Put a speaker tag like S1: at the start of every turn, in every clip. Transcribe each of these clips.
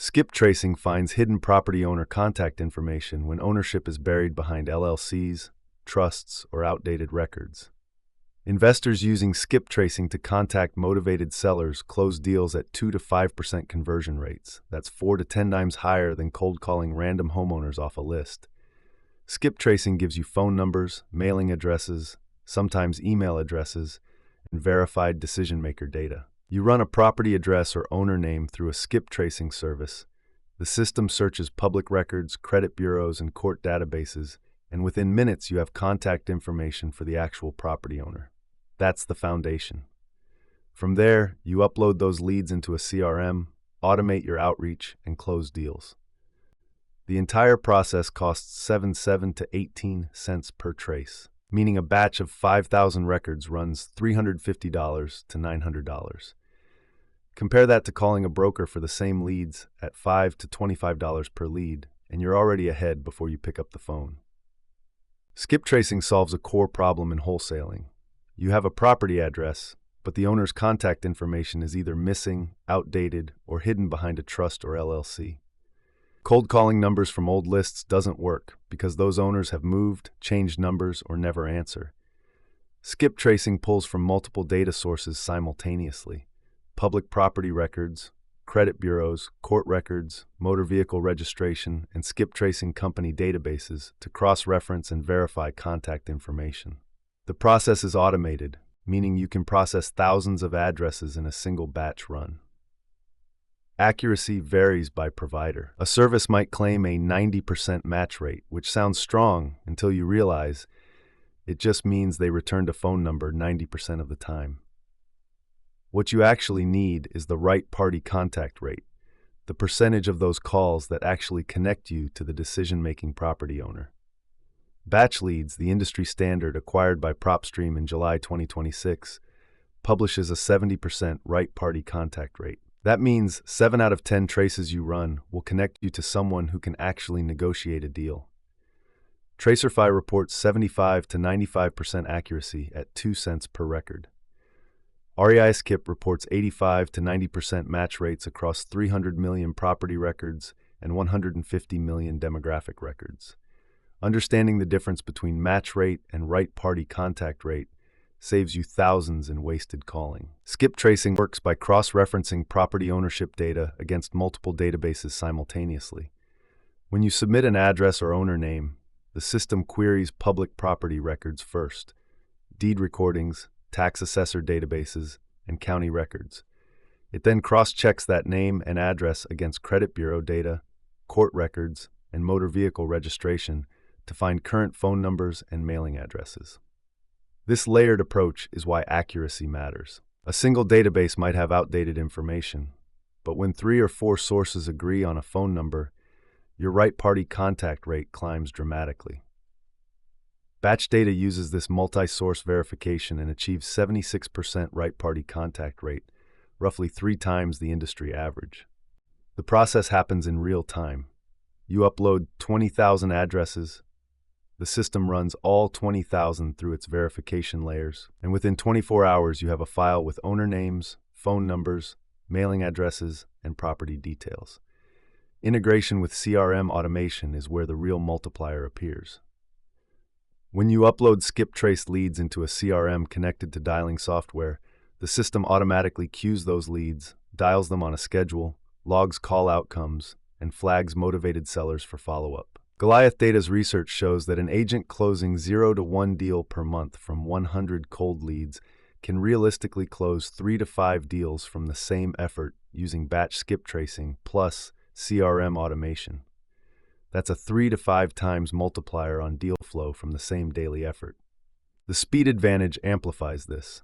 S1: Skip tracing finds hidden property owner contact information when ownership is buried behind LLCs, trusts, or outdated records. Investors using skip tracing to contact motivated sellers close deals at 2 to 5% conversion rates. That's 4 to 10 times higher than cold calling random homeowners off a list. Skip tracing gives you phone numbers, mailing addresses, sometimes email addresses, and verified decision-maker data. You run a property address or owner name through a skip tracing service. The system searches public records, credit bureaus, and court databases, and within minutes you have contact information for the actual property owner. That's the foundation. From there, you upload those leads into a CRM, automate your outreach, and close deals. The entire process costs 7 to 18 cents per trace, meaning a batch of 5,000 records runs $350 to $900. Compare that to calling a broker for the same leads at $5 to $25 per lead, and you're already ahead before you pick up the phone. Skip tracing solves a core problem in wholesaling. You have a property address, but the owner's contact information is either missing, outdated, or hidden behind a trust or LLC. Cold calling numbers from old lists doesn't work because those owners have moved, changed numbers, or never answer. Skip tracing pulls from multiple data sources simultaneously: public property records, credit bureaus, court records, motor vehicle registration, and skip tracing company databases to cross-reference and verify contact information. The process is automated, meaning you can process thousands of addresses in a single batch run. Accuracy varies by provider. A service might claim a 90% match rate, which sounds strong until you realize it just means they returned a phone number 90% of the time. What you actually need is the right party contact rate, the percentage of those calls that actually connect you to the decision-making property owner. Batch Leads, the industry standard acquired by PropStream in July 2026, publishes a 70% right party contact rate. That means 7 out of 10 traces you run will connect you to someone who can actually negotiate a deal. Tracerify reports 75 to 95% accuracy at 2 cents per record. REI Skip reports 85 to 90% match rates across 300 million property records and 150 million demographic records. Understanding the difference between match rate and right party contact rate saves you thousands in wasted calling. Skip tracing works by cross-referencing property ownership data against multiple databases simultaneously. When you submit an address or owner name, the system queries public property records first: deed recordings, tax assessor databases, and county records. It then cross-checks that name and address against credit bureau data, court records, and motor vehicle registration to find current phone numbers and mailing addresses. This layered approach is why accuracy matters. A single database might have outdated information, but when 3 or 4 sources agree on a phone number, your right party contact rate climbs dramatically. Batch data uses this multi-source verification and achieves 76% right party contact rate, roughly 3 times the industry average. The process happens in real time. You upload 20,000 addresses. The system runs all 20,000 through its verification layers, and within 24 hours you have a file with owner names, phone numbers, mailing addresses, and property details. Integration with CRM automation is where the real multiplier appears. When you upload skip trace leads into a CRM connected to dialing software, the system automatically queues those leads, dials them on a schedule, logs call outcomes, and flags motivated sellers for follow-up. Goliath Data's research shows that an agent closing 0 to 1 deal per month from 100 cold leads can realistically close 3 to 5 deals from the same effort using batch skip tracing plus CRM automation. That's a 3 to 5 times multiplier on deal flow from the same daily effort. The speed advantage amplifies this.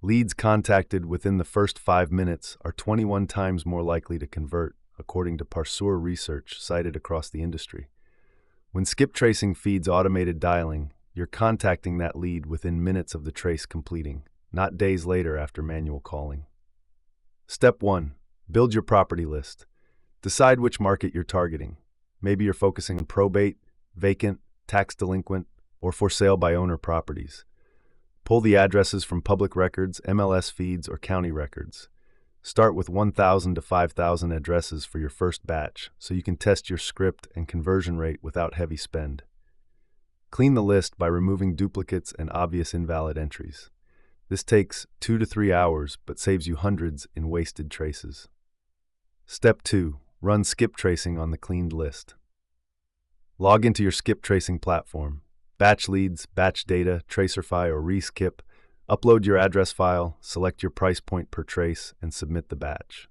S1: Leads contacted within the first 5 minutes are 21 times more likely to convert, according to Parsour research cited across the industry. When skip tracing feeds automated dialing, you're contacting that lead within minutes of the trace completing, not days later after manual calling. Step 1. Build your property list. Decide which market you're targeting. Maybe you're focusing on probate, vacant, tax delinquent, or for sale by owner properties. Pull the addresses from public records, MLS feeds, or county records. Start with 1,000 to 5,000 addresses for your first batch so you can test your script and conversion rate without heavy spend. Clean the list by removing duplicates and obvious invalid entries. This takes 2 to 3 hours but saves you hundreds in wasted traces. Step 2. Run skip tracing on the cleaned list. Log into your skip tracing platform. Batch leads, batch data, Tracerify, or Reskip. Upload your address file, select your price point per trace, and submit the batch.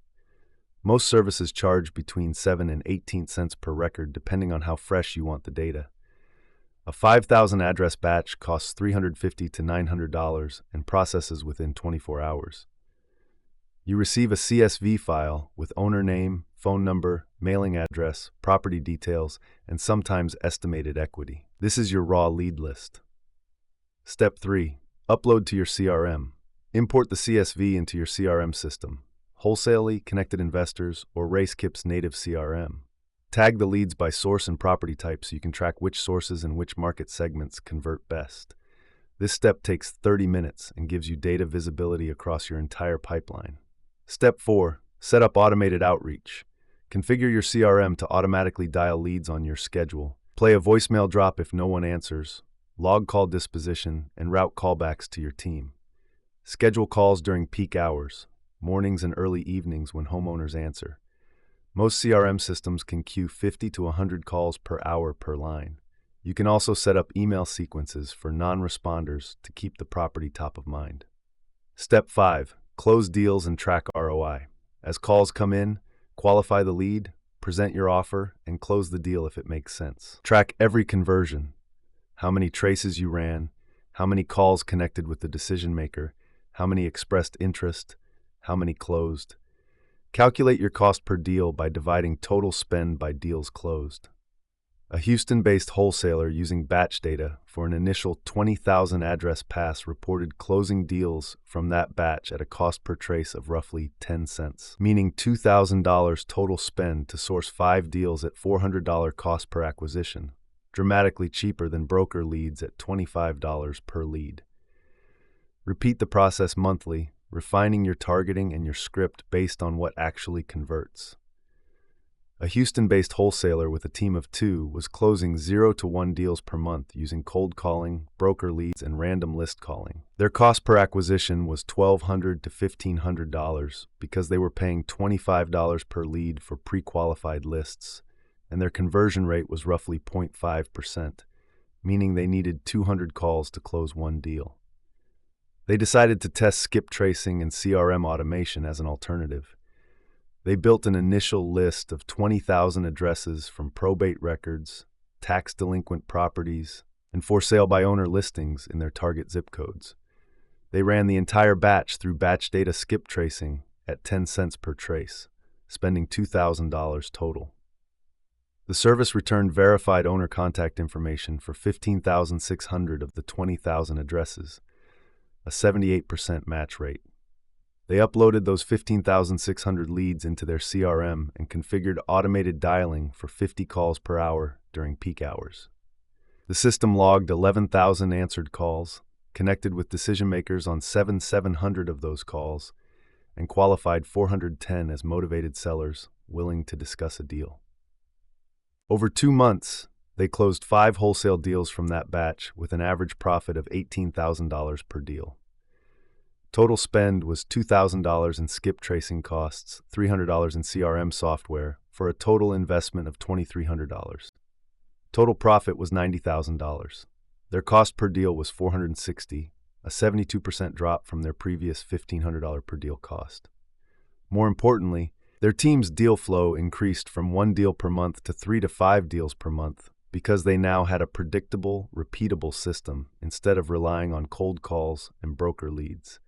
S1: Most services charge between 7 and 18 cents per record depending on how fresh you want the data. A 5,000 address batch costs $350 to $900 and processes within 24 hours. You receive a CSV file with owner name, phone number, mailing address, property details, and sometimes estimated equity. This is your raw lead list. Step 3. Upload to your CRM. Import the CSV into your CRM system, Wholesaling, Connected Investors, or Reskip's native CRM. Tag the leads by source and property type so you can track which sources and which market segments convert best. This step takes 30 minutes and gives you data visibility across your entire pipeline. Step 4. Set up automated outreach. Configure your CRM to automatically dial leads on your schedule. Play a voicemail drop if no one answers, log call disposition, and route callbacks to your team. Schedule calls during peak hours, mornings and early evenings when homeowners answer. Most CRM systems can queue 50 to 100 calls per hour per line. You can also set up email sequences for non-responders to keep the property top of mind. Step 5. Close deals and track ROI. As calls come in, qualify the lead, present your offer, and close the deal if it makes sense. Track every conversion. How many traces you ran, how many calls connected with the decision maker, how many expressed interest, how many closed. Calculate your cost per deal by dividing total spend by deals closed. A Houston-based wholesaler using batch data for an initial 20,000 address pass reported closing deals from that batch at a cost per trace of roughly 10 cents, meaning $2,000 total spend to source 5 deals at $400 cost per acquisition, dramatically cheaper than broker leads at $25 per lead. Repeat the process monthly, refining your targeting and your script based on what actually converts. A Houston-based wholesaler with a team of 2 was closing 0 to 1 deals per month using cold calling, broker leads, and random list calling. Their cost per acquisition was $1,200 to $1,500 because they were paying $25 per lead for pre-qualified lists, and their conversion rate was roughly 0.5%, meaning they needed 200 calls to close 1 deal. They decided to test skip tracing and CRM automation as an alternative. They built an initial list of 20,000 addresses from probate records, tax delinquent properties, and for sale by owner listings in their target zip codes. They ran the entire batch through batch data skip tracing at 10 cents per trace, spending $2,000 total. The service returned verified owner contact information for 15,600 of the 20,000 addresses, a 78% match rate. They uploaded those 15,600 leads into their CRM and configured automated dialing for 50 calls per hour during peak hours. The system logged 11,000 answered calls, connected with decision makers on 700 of those calls, and qualified 410 as motivated sellers willing to discuss a deal. Over 2 months, they closed 5 wholesale deals from that batch with an average profit of $18,000 per deal. Total spend was $2,000 in skip tracing costs, $300 in CRM software, for a total investment of $2,300. Total profit was $90,000. Their cost per deal was $460, a 72% drop from their previous $1,500 per deal cost. More importantly, their team's deal flow increased from 1 deal per month to 3 to 5 deals per month because they now had a predictable, repeatable system instead of relying on cold calls and broker leads.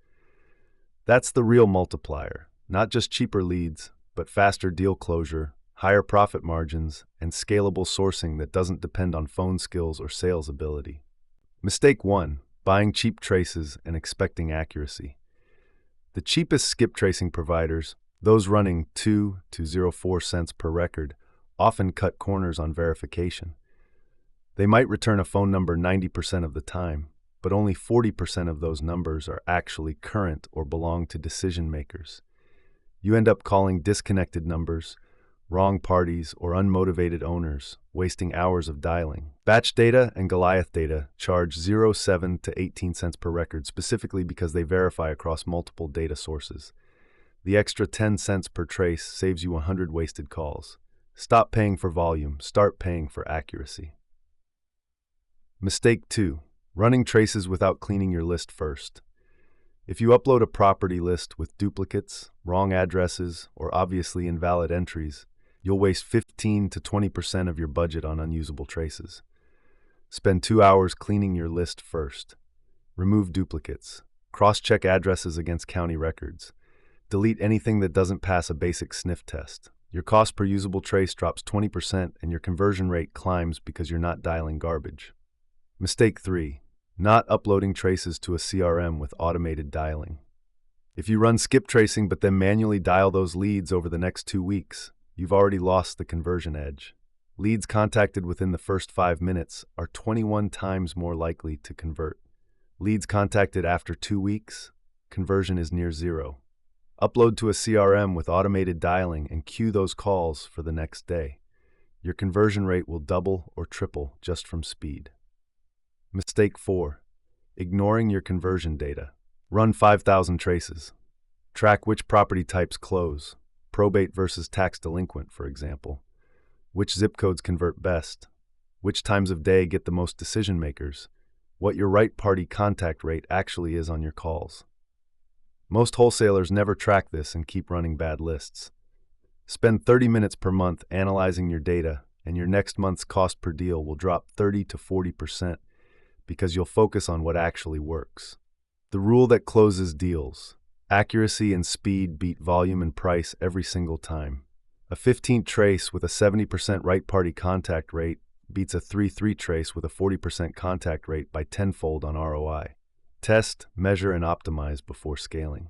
S1: That's the real multiplier, not just cheaper leads, but faster deal closure, higher profit margins, and scalable sourcing that doesn't depend on phone skills or sales ability. Mistake 1: buying cheap traces and expecting accuracy. The cheapest skip tracing providers, those running 2 to 0.04 cents per record, often cut corners on verification. They might return a phone number 90% of the time, but only 40% of those numbers are actually current or belong to decision makers. You end up calling disconnected numbers, wrong parties, or unmotivated owners, wasting hours of dialing. Batch data and Goliath data charge 0.7 to 18 cents per record specifically because they verify across multiple data sources. The extra 10 cents per trace saves you 100 wasted calls. Stop paying for volume, start paying for accuracy. Mistake 2. Running traces without cleaning your list first. If you upload a property list with duplicates, wrong addresses, or obviously invalid entries, you'll waste 15 to 20% of your budget on unusable traces. Spend 2 hours cleaning your list first. Remove duplicates. Cross-check addresses against county records. Delete anything that doesn't pass a basic sniff test. Your cost per usable trace drops 20% and your conversion rate climbs because you're not dialing garbage. Mistake 3. Not uploading traces to a CRM with automated dialing. If you run skip tracing but then manually dial those leads over the next 2 weeks, you've already lost the conversion edge. Leads contacted within the first 5 minutes are 21 times more likely to convert. Leads contacted after 2 weeks, conversion is near zero. Upload to a CRM with automated dialing and queue those calls for the next day. Your conversion rate will double or triple just from speed. Mistake 4. Ignoring your conversion data. Run 5,000 traces. Track which property types close, probate versus tax delinquent, for example. Which zip codes convert best. Which times of day get the most decision makers. What your right party contact rate actually is on your calls. Most wholesalers never track this and keep running bad lists. Spend 30 minutes per month analyzing your data, and your next month's cost per deal will drop 30 to 40% because you'll focus on what actually works. The rule that closes deals. Accuracy and speed beat volume and price every single time. A 15 trace with a 70% right party contact rate beats a 3-3 trace with a 40% contact rate by tenfold on ROI. Test, measure, and optimize before scaling.